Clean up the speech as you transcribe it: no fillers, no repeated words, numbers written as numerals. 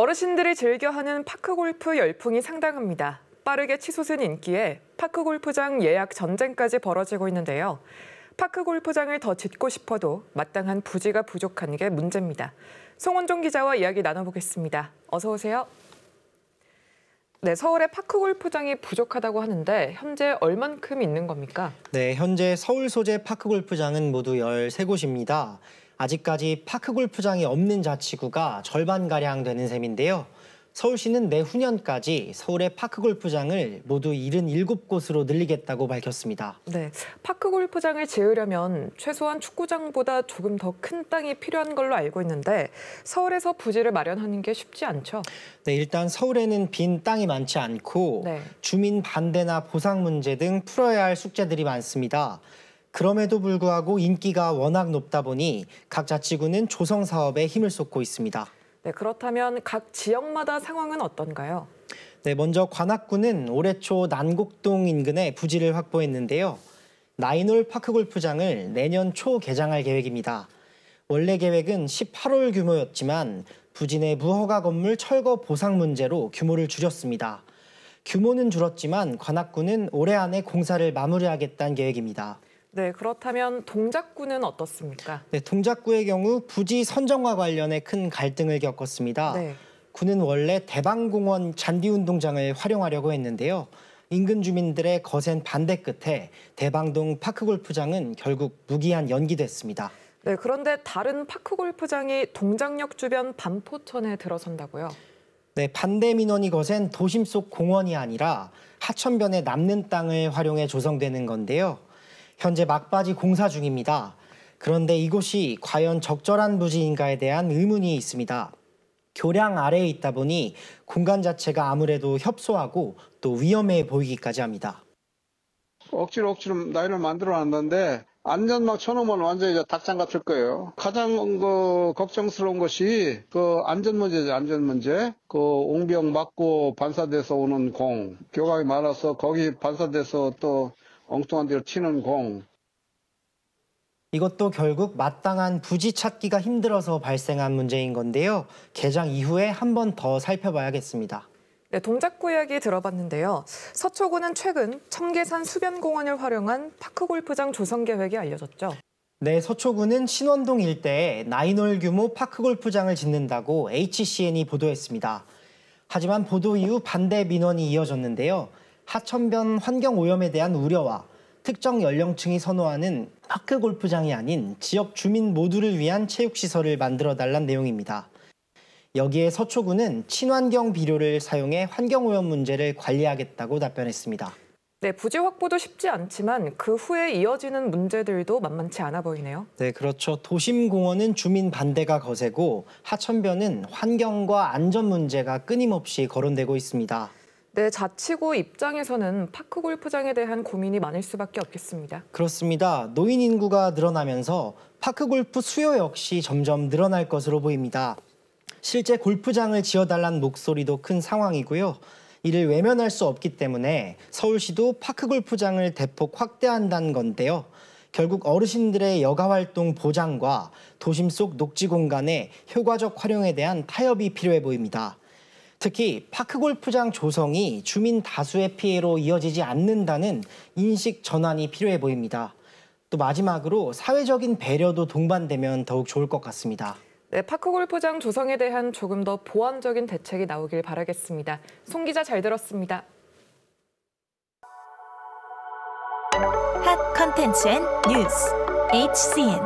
어르신들이 즐겨하는 파크골프 열풍이 상당합니다. 빠르게 치솟은 인기에 파크골프장 예약 전쟁까지 벌어지고 있는데요. 파크골프장을 더 짓고 싶어도 마땅한 부지가 부족한 게 문제입니다. 송원종 기자와 이야기 나눠보겠습니다. 어서 오세요. 네, 서울에 파크골프장이 부족하다고 하는데 현재 얼만큼 있는 겁니까? 네, 현재 서울 소재 파크골프장은 모두 13곳입니다. 아직까지 파크골프장이 없는 자치구가 절반가량 되는 셈인데요. 서울시는 내후년까지 서울의 파크골프장을 모두 77곳으로 늘리겠다고 밝혔습니다. 네, 파크골프장을 지으려면 최소한 축구장보다 조금 더 큰 땅이 필요한 걸로 알고 있는데 서울에서 부지를 마련하는 게 쉽지 않죠? 네, 일단 서울에는 빈 땅이 많지 않고 주민 반대나 보상 문제 등 풀어야 할 숙제들이 많습니다. 그럼에도 불구하고 인기가 워낙 높다 보니 각 자치구는 조성 사업에 힘을 쏟고 있습니다. 네, 그렇다면 각 지역마다 상황은 어떤가요? 네, 먼저 관악구는 올해 초 난곡동 인근에 부지를 확보했는데요. 나인홀 파크골프장을 내년 초 개장할 계획입니다. 원래 계획은 18홀 규모였지만 부지 내 무허가 건물 철거 보상 문제로 규모를 줄였습니다. 규모는 줄었지만 관악구는 올해 안에 공사를 마무리하겠다는 계획입니다. 네, 그렇다면 동작구는 어떻습니까? 네, 동작구의 경우 부지 선정과 관련해 큰 갈등을 겪었습니다. 구는 원래 대방공원 잔디운동장을 활용하려고 했는데요. 인근 주민들의 거센 반대 끝에 대방동 파크골프장은 결국 무기한 연기됐습니다. 네, 그런데 다른 파크골프장이 동작역 주변 반포천에 들어선다고요? 네, 반대 민원이 거센 도심 속 공원이 아니라 하천변에 남는 땅을 활용해 조성되는 건데요. 현재 막바지 공사 중입니다. 그런데 이곳이 과연 적절한 부지인가에 대한 의문이 있습니다. 교량 아래에 있다 보니 공간 자체가 아무래도 협소하고 또 위험해 보이기까지 합니다. 억지로 라인을 만들어놨는데 안전망 쳐놓으면 완전히 닭장 같을 거예요. 가장 걱정스러운 것이 안전 문제죠, 안전 문제. 옹병 맞고 반사돼서 오는 공, 교각이 많아서 거기 반사돼서 또 엉뚱한 데로 튀는 공. 이것도 결국 마땅한 부지 찾기가 힘들어서 발생한 문제인 건데요. 개장 이후에 한 번 더 살펴봐야겠습니다. 네, 동작구 이야기 들어봤는데요. 서초구는 최근 청계산 수변공원을 활용한 파크골프장 조성 계획이 알려졌죠. 네, 서초구는 신원동 일대에 나인홀 규모 파크골프장을 짓는다고 HCN이 보도했습니다. 하지만 보도 이후 반대 민원이 이어졌는데요. 하천변 환경오염에 대한 우려와 특정 연령층이 선호하는 파크골프장이 아닌 지역 주민 모두를 위한 체육시설을 만들어달란 내용입니다. 여기에 서초구는 친환경 비료를 사용해 환경오염 문제를 관리하겠다고 답변했습니다. 네, 부지 확보도 쉽지 않지만 그 후에 이어지는 문제들도 만만치 않아 보이네요. 네, 그렇죠. 도심공원은 주민 반대가 거세고 하천변은 환경과 안전 문제가 끊임없이 거론되고 있습니다. 네, 자치구 입장에서는 파크골프장에 대한 고민이 많을 수밖에 없겠습니다. 그렇습니다. 노인 인구가 늘어나면서 파크골프 수요 역시 점점 늘어날 것으로 보입니다. 실제 골프장을 지어달라는 목소리도 큰 상황이고요. 이를 외면할 수 없기 때문에 서울시도 파크골프장을 대폭 확대한다는 건데요. 결국 어르신들의 여가활동 보장과 도심 속 녹지 공간의 효과적 활용에 대한 타협이 필요해 보입니다. 특히 파크골프장 조성이 주민 다수의 피해로 이어지지 않는다는 인식 전환이 필요해 보입니다. 또 마지막으로 사회적인 배려도 동반되면 더욱 좋을 것 같습니다. 네, 파크골프장 조성에 대한 조금 더 보완적인 대책이 나오길 바라겠습니다. 송 기자 잘 들었습니다. 핫 컨텐츠 앤 뉴스 HCN